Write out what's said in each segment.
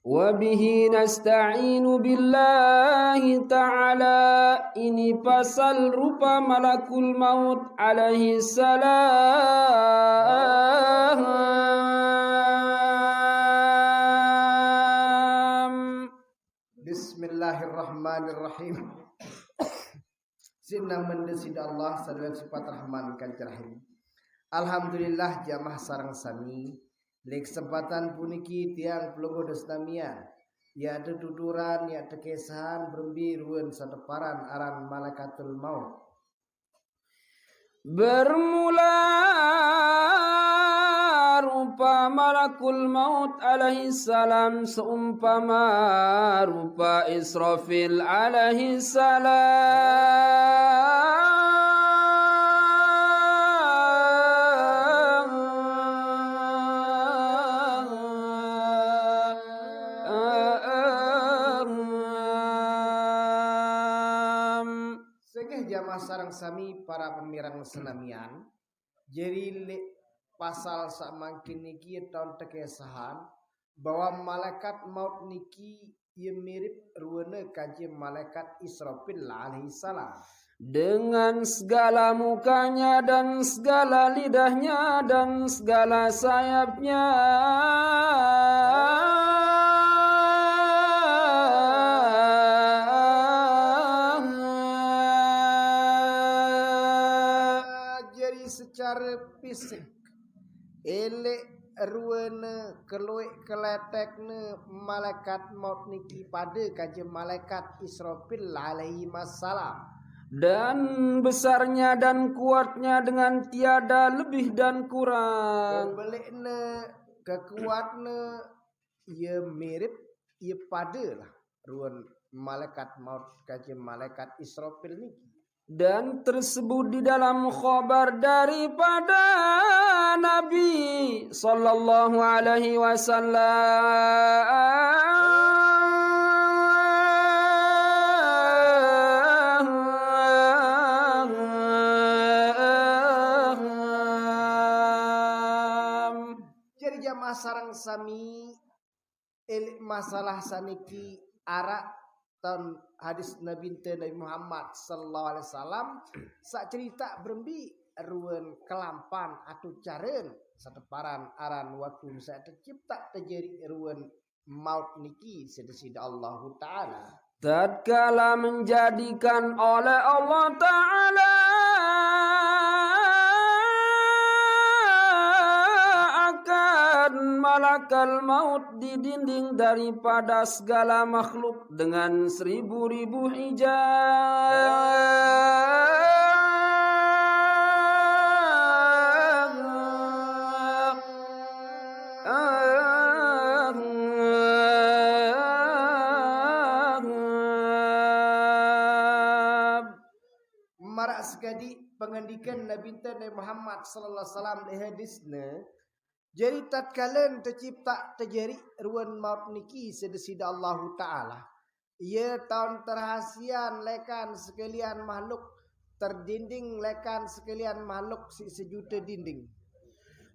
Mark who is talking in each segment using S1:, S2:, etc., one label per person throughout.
S1: Wabihi nasta'inu billahi ta'ala. Ini pasal rupa malakul maut alaihi salam.
S2: Bismillahirrahmanirrahim. Sinna mendesid Allah sadar sifat rahman kan rahim. Alhamdulillah jamaah sareng sami. Lek kesempatan puniki tiang pelunggu desnamian. Ya ada tuturan, ya ada kesahan berembiruan sadeparan aran malakatul maut.
S1: Bermula rupa malakul maut alaihi salam seumpama rupa Israfil alaihi salam.
S2: Sarang sami para pemirang senamian jadi pasal samangkin niki tahun tekesahan bahwa malaikat maut niki ia mirip ruana kaji malaikat Israfil alaihi salam
S1: dengan segala mukanya dan segala lidahnya dan segala sayapnya.
S2: Secara fisik elek ruana keluik keletekne malaikat maut niki pada kaje malaikat Israfil alaihi salam
S1: dan besarnya dan kuatnya dengan tiada lebih dan kurang.
S2: Belikne kekuatne ia mirip ia padalah ruan malaikat maut kaje malaikat Israfil niki.
S1: Dan tersebut di dalam khabar daripada Nabi sallallahu alaihi wasallam.
S2: Jadi jamaah sareng sami masalah saniki arak tahun hadis Nabi Muhammad sallallahu alaihi wasallam sak cerita berembi ruan kelampan atau caren sateparan aran waktu saya tercipta terjadi ruan maut niki sedesida Allah taala
S1: tatkala menjadikan oleh Allah taala malakal maut di dinding daripada segala makhluk dengan 1000 hijab.
S2: Marak sekali pengendikan Nabi Muhammad sallallahu alaihi wasallam di hadisnya. Jadi tatkala tercipta terjadi ruan maut niki sedesida Allah taala. Ia tahun terhasian lekan sekalian makhluk terdinding lekan sekalian makhluk sejuta dinding.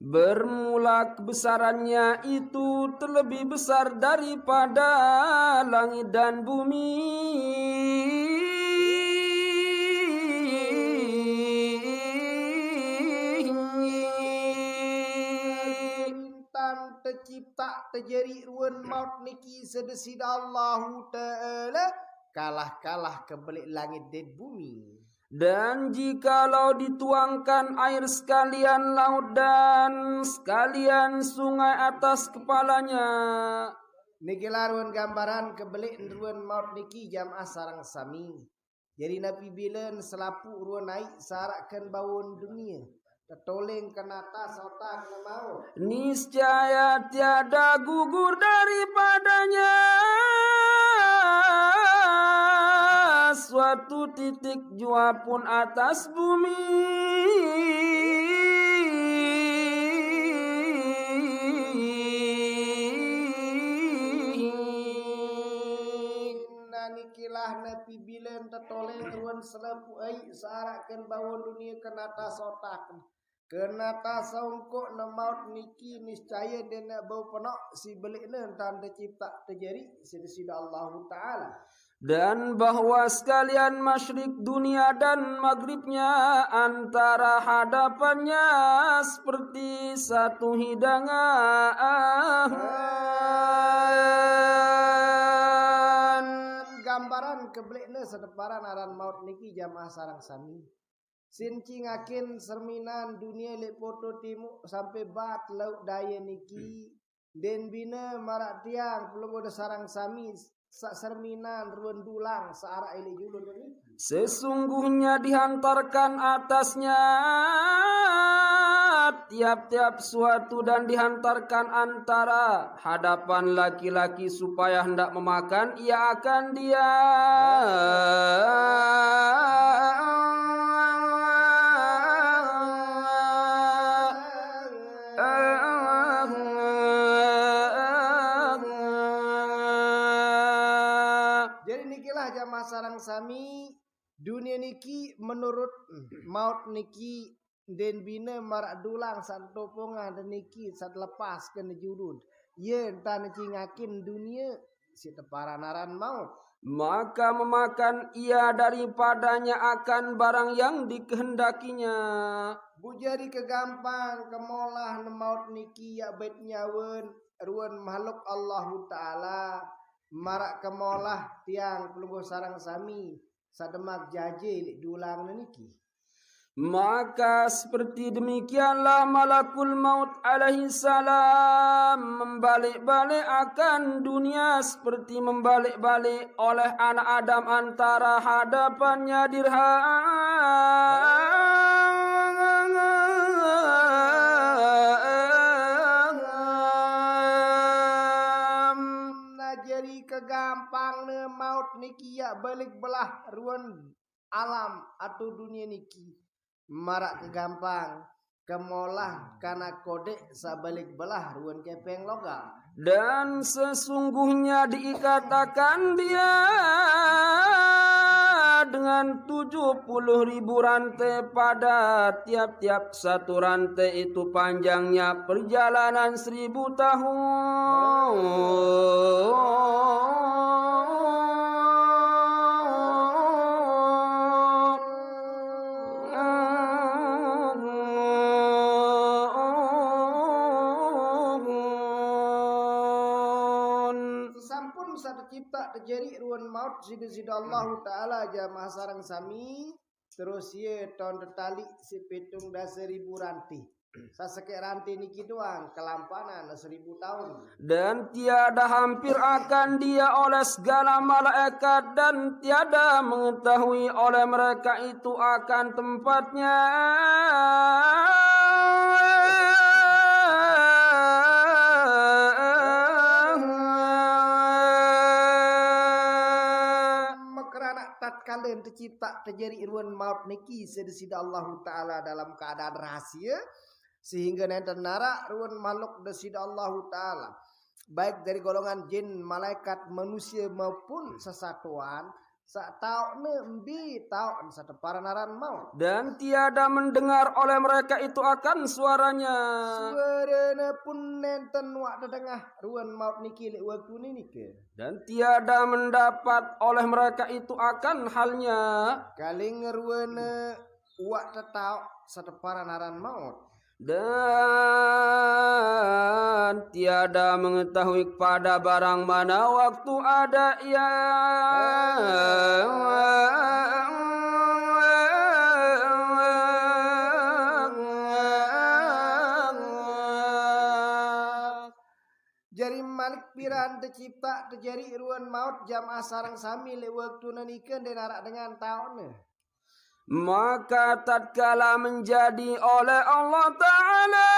S1: Bermula kebesarannya itu terlebih besar daripada langit dan bumi.
S2: Tercipta terjadi ruan maut niki sedesida Allah taala kalah kebelik langit dan bumi.
S1: Dan jikalau dituangkan air sekalian laut dan sekalian sungai atas kepalanya.
S2: Niki laruan gambaran kebelik ruan maut niki jamaah sarang sami. Jadi Nabi bilen selapu ruan naik sarakkan bawon dunia. Tertoleng kena atas otak kena mau.
S1: Niscaya tiada gugur daripadanya suatu titik jua pun atas bumi.
S2: Nanikilah Nabi bilen tertoleng ruan selapu ai sarakkan bawon dunia kena atas otak. Kenata saungko na maut niki niscaya dena bau penok si belikna tanda cipta terjadi sida Allah Ta'ala.
S1: Dan bahwa sekalian masyrik dunia dan maghribnya antara hadapannya seperti satu hidangan.
S2: Gambaran kebelikna sedeparan aran maut niki jamaah sarang sami. Sincingakin serminan dunia lek foto timu sampai bat laut daya niki den bina marak tiang pelung ada sarang sami sak serminan ruan dulang searah ele julun ni.
S1: Sesungguhnya dihantarkan atasnya tiap-tiap suatu dan dihantarkan antara hadapan laki-laki supaya hendak memakan ia akan dia
S2: sarang sami dunia niki menurut maut niki den bina marak dulang sat topongan dan niki sat lepas ke jurun ye entah cingakin dunia si teparan aran maut
S1: maka memakan ia daripadanya akan barang yang dikehendakinya.
S2: Bujari kegampang kemolah maut niki ya bait nyawen ruan makhluk Allah Ta'ala marak kemolah tiang pelungguh sarang sami sademak jaje dulang niki.
S1: Maka seperti demikianlah malakul maut alaihi salam membalik-balik akan dunia seperti membalik-balik oleh anak Adam antara hadapannya dirham.
S2: Kegampang ne maut niki ya balik belah ruan alam atau dunia niki marak kegampang kemolah kana kodek sabalik belah ruan kepeng logam
S1: dan sesungguhnya diikatakan dia dengan 70.000 rantai pada tiap-tiap satu rantai itu panjangnya perjalanan 1000 tahun.
S2: Cipta terjadi ruan maut sida Allah Ta'ala jamaah sarang sami terus ye tahun tetali si petung dah 1000 ranti saseke ranti niki doang kelampanan 1000 tahun
S1: dan tiada hampir akan dia oleh segala malaikat dan tiada mengetahui oleh mereka itu akan tempatnya.
S2: Kalian tercipta terjadi ruan maut niki sedesida Allah Ta'ala dalam keadaan rahasia sehingga nanti nara ruan makhluk desida Allah Ta'ala baik dari golongan jin malaikat manusia maupun sesatuan sak tau nembi tau sateparan aran maut
S1: dan tiada mendengar oleh mereka itu akan suaranya
S2: suaranya pun nenten wak tengah ruan maut niki lek waktu niki
S1: dan tiada mendapat oleh mereka itu akan halnya
S2: kaling ruana wak tetau sateparan aran maut
S1: dan tiada mengetahui pada barang mana waktu ada ia
S2: jari malik piran tercipta terjadi ruan maut jamaah sarang sami le waktu nanikan dan arak dengan tahun
S1: maka tatkala menjadi oleh Allah Ta'ala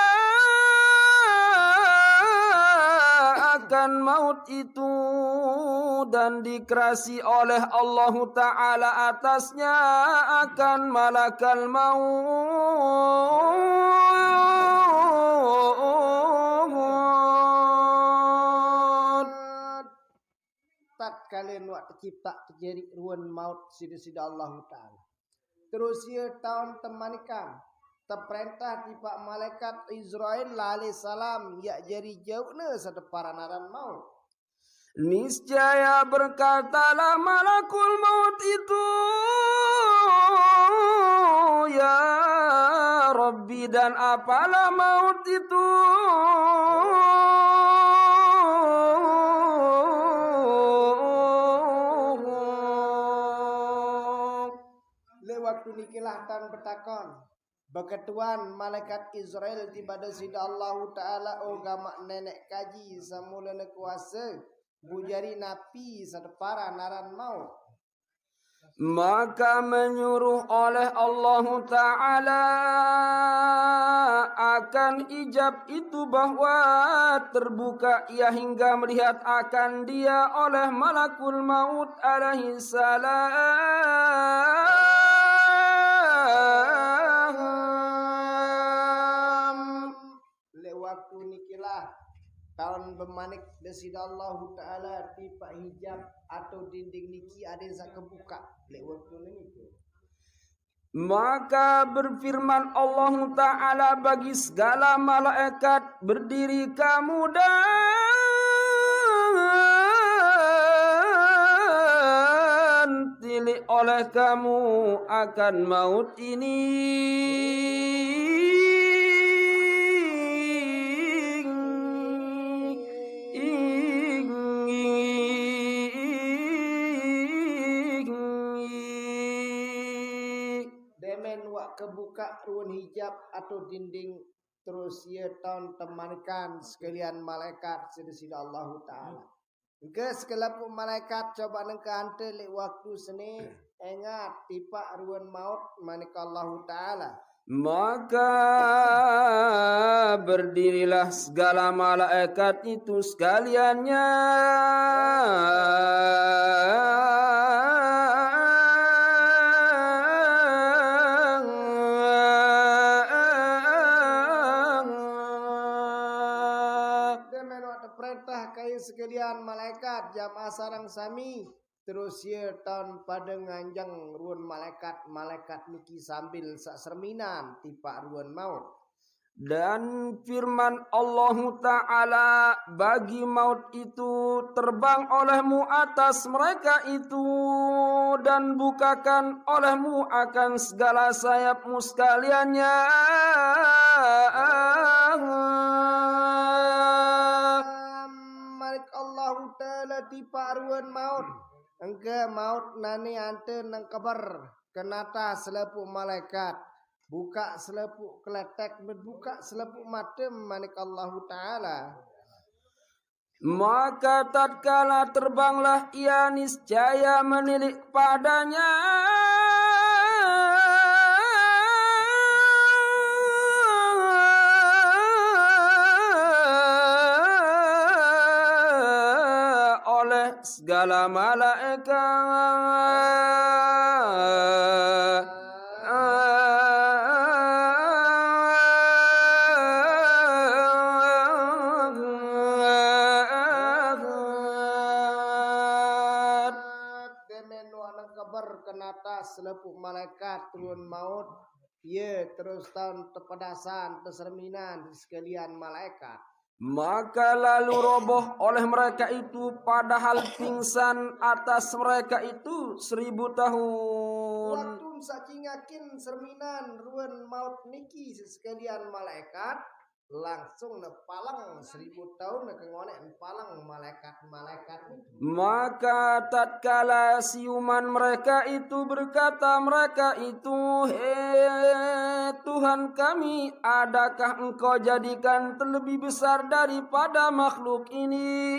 S1: akan maut itu dan dikerasi oleh Allah Ta'ala atasnya akan malakal maut
S2: tatkala waktu tercipta terjadi ruan maut sida Allah Ta'ala terus ia tahun temanikan terperintah tiba malaikat Israel alaihi salam ya jadi jauhna sadepararan maut.
S1: Niscaya berkatalah malakul maut itu, ya Rabbi, dan apalah maut itu?
S2: Waktu nikilah tan bertakon beketuan malaikat Israel tiba sida Allah Ta'ala ogama nenek kaji samulana kuasa bujari napi sadepara naran maut.
S1: Maka menyuruh oleh Allah Ta'ala akan ijab itu bahwa terbuka ia hingga melihat akan dia oleh malakul maut alaihi salam.
S2: Waktu nikilah tahun bermanik desida Allah Ta'ala tipa hijab atau dinding niki ada yang kebuka lek waktu niku.
S1: Maka berfirman Allah Ta'ala bagi segala malaikat, berdiri kamu dan tilik oleh kamu akan maut ini.
S2: Kebuka ruang hijab atau dinding terus ia tahun temankan sekalian malaikat sedesida Allah Ta'ala. Ke sekelapu malaikat coba nengkante lek waktu seni ingat tipa ruang maut manika Allah Ta'ala.
S1: Maka berdirilah segala malaikat itu sekaliannya.
S2: Sekalian malaikat jamaah sarang sami terus ia tahun pada nganjang ruan malaikat niki sambil sak serminan tipa ruan maut.
S1: Dan firman Allah Ta'ala bagi maut itu, terbang olehmu atas mereka itu dan bukakan olehmu akan segala sayapmu sekaliannya.
S2: Allah Ta'ala tipa ruan maut. Engke maut nani ante nang kabar kenata selepuk malaikat. Buka selepuk keletek berbuka selepuk mata manik Allah Ta'ala.
S1: Maka tatkala terbanglah ia niscaya menilik padanya. Segala malaikat
S2: demen wana kabar kenata selepuk malaikat turun maut ye terus tahun tepadasan terserminan sekalian malaikat.
S1: Maka lalu roboh oleh mereka itu padahal pingsan atas mereka itu 1000 tahun.
S2: Waktu saking yakin serminan ruan maut niki sekalian malaikat langsung nepalang 1000 tahun kengonek nepalang malaikat.
S1: Maka tatkala siuman mereka itu berkata mereka itu, hei Tuhan kami, adakah engkau jadikan terlebih besar daripada makhluk ini?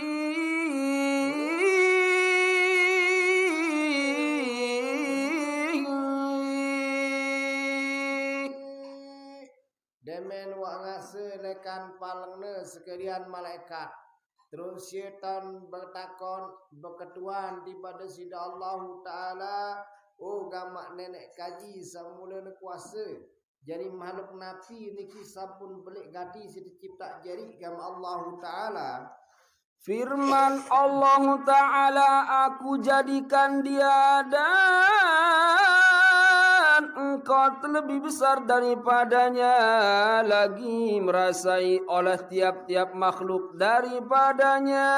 S2: Demen wa ngaselekan palengne sekalian malaikat. Terus syaitan bertakon berketuan daripada sida Allah Ta'ala. Oh gamak nenek kaji samulana kuasa. Jadi makhluk nabi niki sampun belik gati sida cipta jari gam Allah Ta'ala.
S1: Firman Allah Ta'ala, aku jadikan dia dan engkau lebih besar daripadanya, lagi merasai oleh tiap-tiap makhluk daripadanya.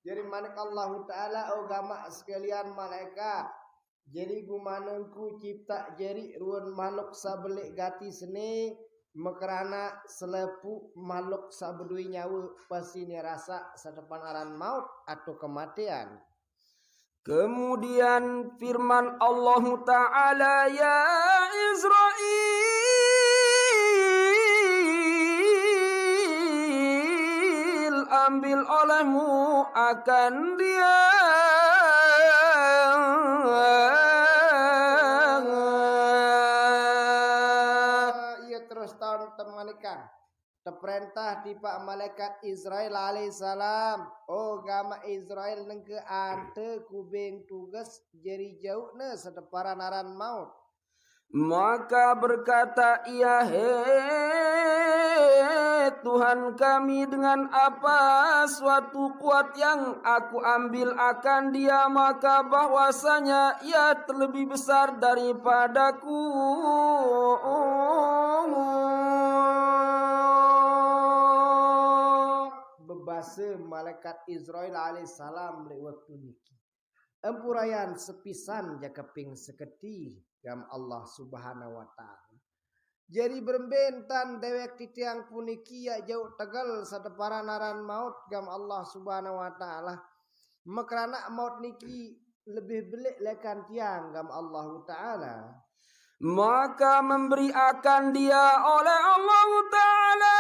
S2: Jadi manik Allah Ta'ala agama sekalian malaikat. Jadi gumanengku cipta jeri ruan makhluk sabelik gati seni mekerana selepu makhluk sabedui nyawa pasti rasa sedepan aran maut atau kematian.
S1: Kemudian firman Allah Ta'ala, ya Israel, ambil olehmu akan dia.
S2: Ia terus tahun temanikan. Terperintah tiba malaikat Israel alaihissalam. Oh gama Israel nengke ante kubing tugas jeri jauh ne sedeparan aran maut.
S1: Maka berkata ia, hei Tuhan kami, dengan apa suatu kuat yang aku ambil akan dia, maka bahwasanya ia terlebih besar daripadaku.
S2: Bebase malaikat Israel alaihissalam lewat niki. Empurayan sepisan jakeping seketi gam Allah subhanahu wa ta'ala. Jadi berbentan dewek titiang puniki ya jauh tegal sadeparan aran maut gam Allah subhanahu wa ta'ala. Makrana maut niki lebih belik lekan tiang gam Allah ta'ala.
S1: Maka memberi akan dia oleh Allah Ta'ala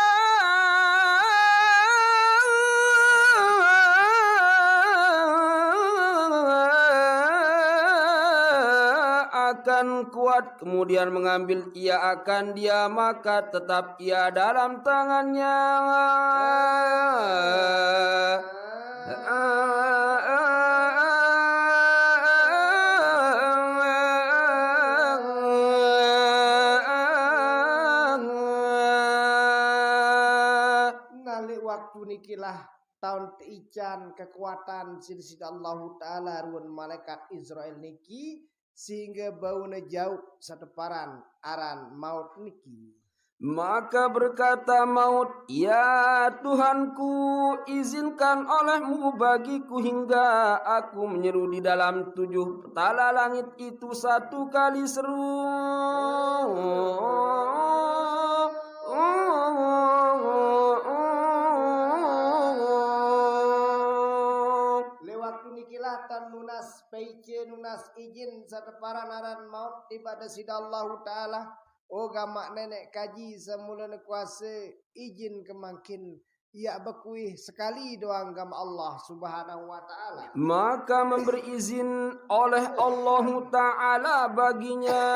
S1: akan kuat, kemudian mengambil ia akan dia, maka tetap ia dalam tangannya.
S2: Nalik waktu nikilah tahun teican kekuatan sisi Allah Ta'ala ruan malaikat Israel niki sehingga bauna jauh sadeparan aran maut niki.
S1: Maka berkata maut, ya Tuhanku, izinkan olehmu bagiku hingga aku menyeru di dalam 7 petala langit itu 1 kali seru.
S2: Tan nunas peice nunas izin sadeparan aran maut ibadah sida Allah Ta'ala. Oh gamak nenek kaji semula kuasa izin kemangkin ia bekuih sekali doang gam Allah subhanahu wa ta'ala.
S1: Maka memberi izin oleh Allah Ta'ala baginya.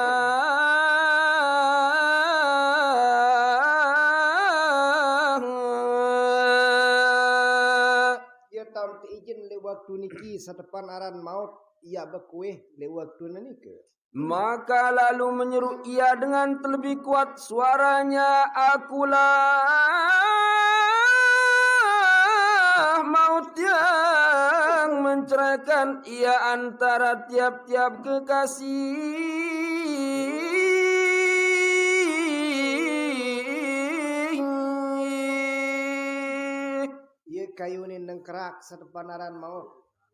S2: Tahun izin lewat niki sadepan aran maut ia bekuih lewat niki.
S1: Maka lalu menyeru ia dengan lebih kuat suaranya, akulah maut yang menceraikan ia antara tiap-tiap kekasih.
S2: Kayunin nengkerak sedepan aran maut.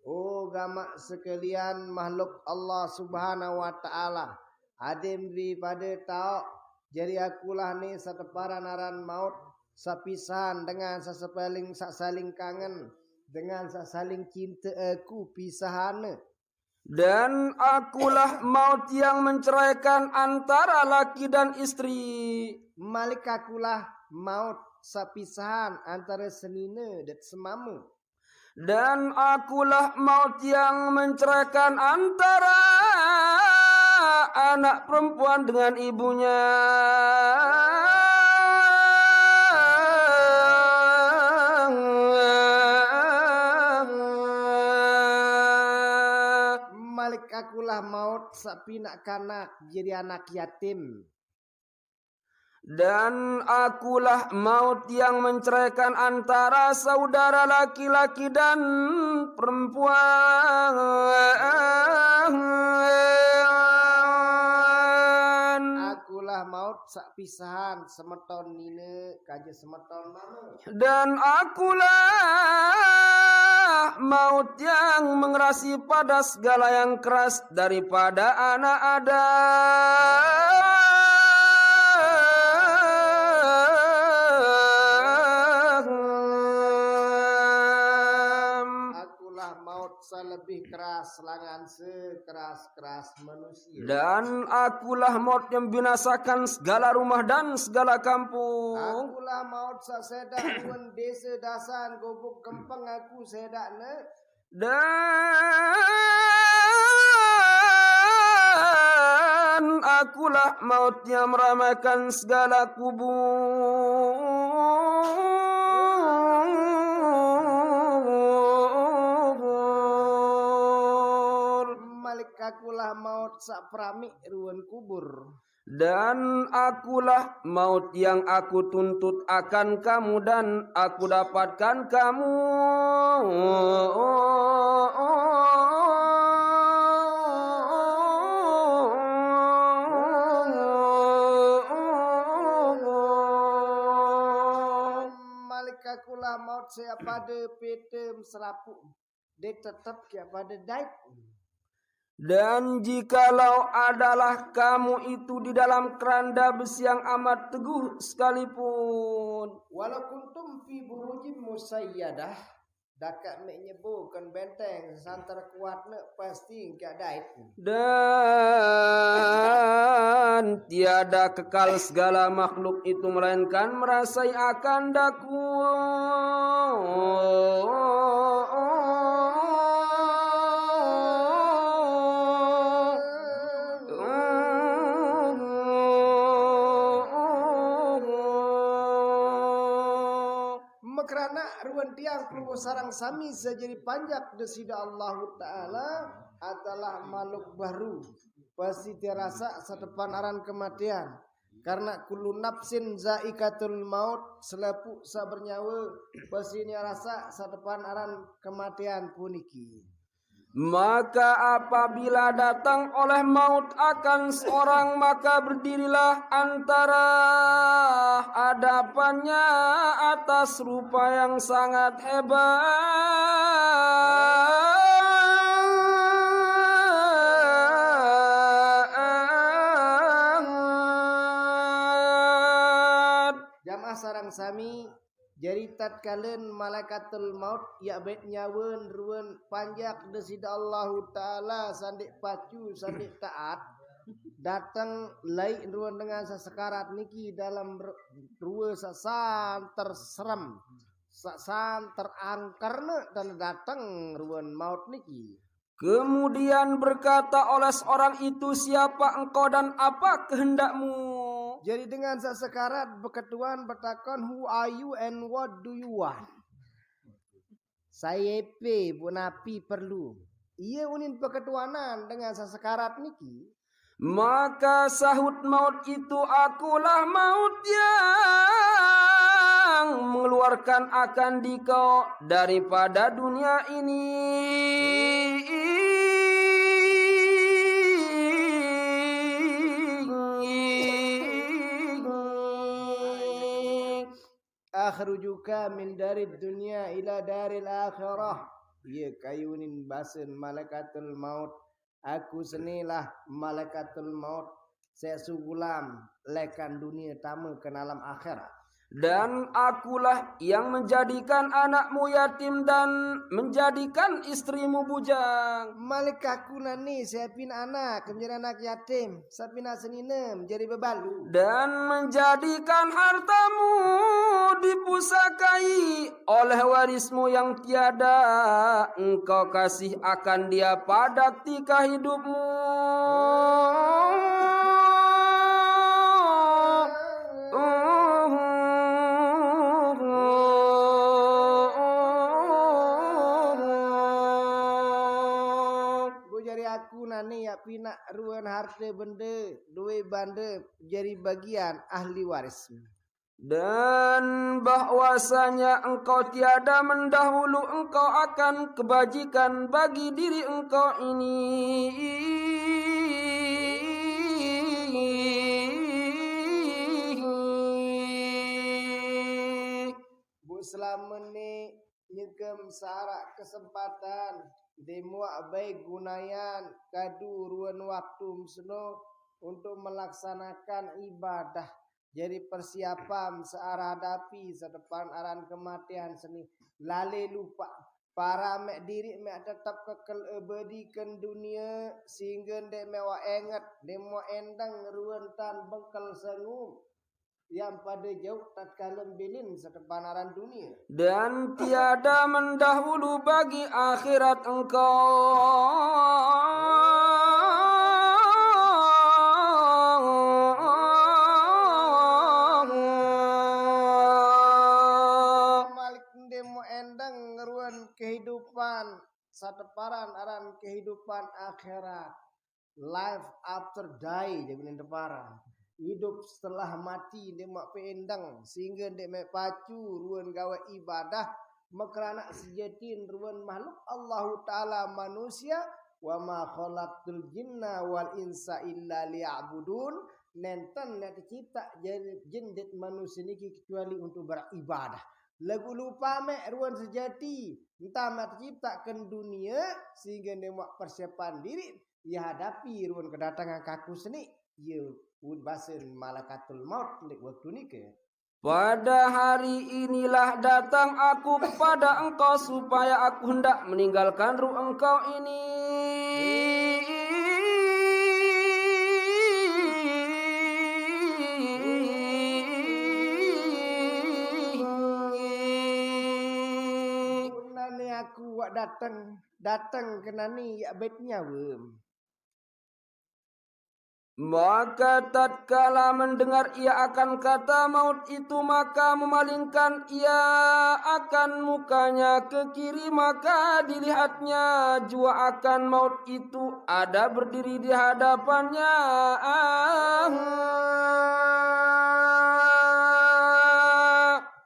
S2: Oh gamak sekalian makhluk Allah subhanahu wa ta'ala. Adim bi pada tau. Jadi akulah ni sedeparan aran maut. Sapisan dengan sasaling kangen. Dengan sasaling cinta aku pisahana.
S1: Dan akulah maut yang menceraikan antara laki dan istri.
S2: Malik akulah maut sapisahan antara senina dan semama.
S1: Dan akulah maut yang menceraikan antara anak perempuan dengan ibunya.
S2: Malik akulah maut sapi nak kanak jadi anak yatim.
S1: Dan akulah maut yang menceraikan antara saudara laki-laki dan perempuan.
S2: Akulah maut sak pisahan semeton nine kaje semeton mama.
S1: Dan akulah maut yang mengerasi pada segala yang keras daripada anak Adam.
S2: Lebih keras selangan sekeras-keras manusia.
S1: Dan akulah maut yang binasakan segala rumah dan segala kampung.
S2: Akulah maut sasedak nuan desa dasan gobok kempeng aku sedak ne.
S1: Dan akulah maut yang meramaikan segala kubur.
S2: Akulah maut sak pramik ruan kubur.
S1: Dan akulah maut yang aku tuntut akan kamu dan aku dapatkan kamu.
S2: Malik akulah maut saya pada petem serapuk. Dia tetap kia pada daik.
S1: Dan jikalau adalah kamu itu di dalam keranda besi yang amat teguh sekalipun,
S2: walau kuntum fi burujin musayyadah, dakak mek nyebukan benteng santar kuatna pasti engka dait.
S1: Dan tiada kekal segala makhluk itu melainkan merasai akan daku.
S2: Kerana ruan tiang perlu sarang sami sejadi panjak desida Allah Ta'ala adalah makhluk baru. Pasti terasa sedepan aran kematian. Karena kullu nafsin zaikatul maut, selapu sabernyawa pasti rasa sedepan aran kematian puniki.
S1: Maka apabila datang oleh maut akan seorang, maka berdirilah antara hadapannya atas rupa yang sangat hebat.
S2: Jamaah sarang sami jadi tatkalen malaikatul maut ya bet nyawen ruan panjak desida Allah Ta'ala sandik pacu sandik taat datang lai ruan dengan sesekarat niki dalam ruan sasan terserem sasan terangkarna dan datang ruan maut niki.
S1: Kemudian berkata oleh seorang itu, siapa engkau dan apa kehendakmu?
S2: Jadi dengan sesekarat beketuan bertakon, who are you and what do you want? Saya pe bunapi perlu. Ia unin peketuanan dengan sesekarat niki.
S1: Maka sahut maut itu, akulah maut yang mengeluarkan akan dikau daripada dunia ini.
S2: Akhrujuka min darid dunia ila daril akhirah. Ia kayunin basen malaikatul maut. Aku senilah malaikatul maut. Saya sugulam lekan dunia tamu ke dalam akhirat.
S1: Dan akulah yang menjadikan anakmu yatim dan menjadikan istrimu bujang.
S2: Malikaku nani siapin anak menjadi anak yatim, siapin senina menjadi bebalu.
S1: Dan menjadikan hartamu dipusakai oleh warismu yang tiada engkau kasih akan dia pada ketika hidupmu.
S2: Aku nani ya pina ruan harta benda duwe banda jadi bagian ahli waris.
S1: Dan bahwasanya engkau tiada mendahulu engkau akan kebajikan bagi diri engkau ini.
S2: Bu selama ni nyegem sarak kesempatan demuak baik gunayan kadu ruan waktu mesno untuk melaksanakan ibadah. Jadi persiapan searah hadapi sedepan aran kematian seni. Lale lupa para mek diri mek tetap kekal abadikan dunia sehingga dek mewa ingat demo endang ruan tan bengkel sengum yang pada jauh tatkala bilin sedepan aran dunia.
S1: Dan tiada mendahulu bagi akhirat engkau.
S2: Kehidupan sateparan aran kehidupan akhirat, life after die dia benin deparan, hidup setelah mati dia mak peendang sehingga dia mak pacu ruan gawe ibadah makrana sejatin ruan makhluk Allah taala manusia wa ma khalaqtul jinna wal insa illa liya'budun. Nenten nak cipta jadi jin dan manusia ni kecuali untuk beribadah. Lagu lupa mek ruan sejati entah mak ciptakan dunia sehingga dia mak persiapan diri ia hadapi ruan kedatangan kaku seni ia pun basen malakatul maut nek waktu ni ke.
S1: Pada hari inilah datang aku kepada engkau supaya aku hendak meninggalkan ruh engkau ini.
S2: Aku wak datang ke nani ya baitnya wem.
S1: Maka tatkala mendengar ia akan kata maut itu, maka memalingkan ia akan mukanya ke kiri, maka dilihatnya jua akan maut itu ada berdiri di hadapannya.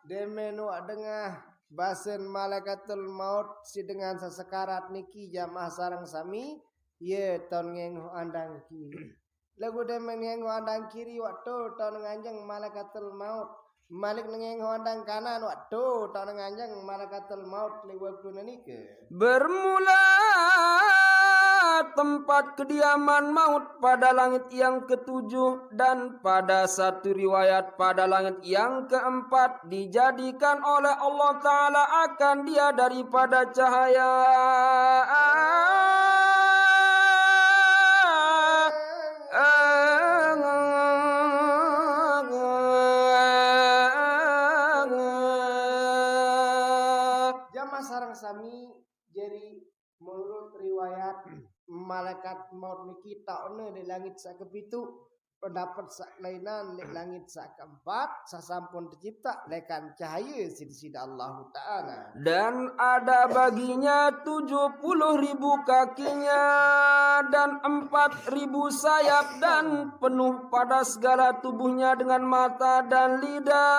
S2: Demenu dengah basen malakatul maut si dengan sesekarat niki jamaah sarang sami ye ton ngengho andang kiri. Lagu demen ngengho andang kiri waktu ton nganjeng malakatul maut. Malik ngengho andang kanan waktu ton nganjeng malakatul maut li waktu nanike.
S1: Bermula tempat kediaman maut pada langit yang ketujuh, dan pada satu riwayat pada langit yang keempat dijadikan oleh Allah Ta'ala akan dia daripada cahaya.
S2: Jamaah sarang sami jadi menurut riwayat malaikat maut niki taune di langit sak kepitu pendapat sak lainan di langit sak keempat sasampun tercipta lekan cahaya sida Allah Ta'ala.
S1: Dan ada baginya 70.000 kakinya dan 4.000 sayap, dan penuh pada segala tubuhnya dengan mata dan lidah.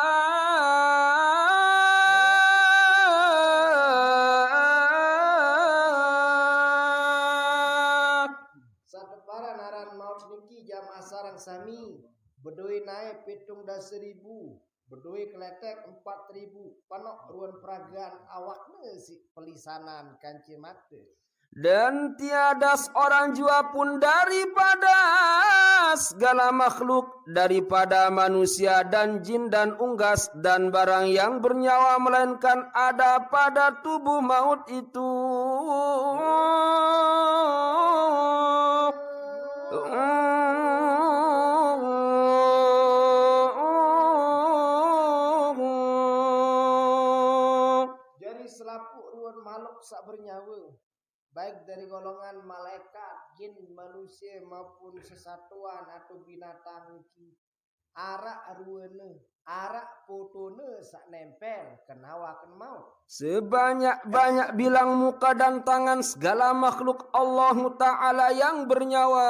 S2: Sarang sami berdoi naik pitung dah 1.000 berdoi keletek 4.000 panok ruan peragaan awaknya si pelisanan kanci mata.
S1: Dan tiada seorang jua pun daripada segala makhluk, daripada manusia dan jin dan unggas dan barang yang bernyawa, melainkan ada pada tubuh maut itu
S2: sak bernyawa, baik dari golongan malaikat, jin, manusia maupun sesatuan atau binatang arak ruweune, arak fotone sak nempel kenawakeun maut.
S1: Sebanyak-banyak bilang muka dan tangan segala makhluk Allah Ta'ala yang bernyawa.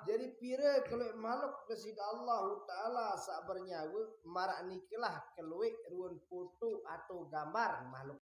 S2: Jadi pira kalau makhluk kesid Allah Ta'ala sak bernyawa marak nikilah keluik ruwen foto atau gambar makhluk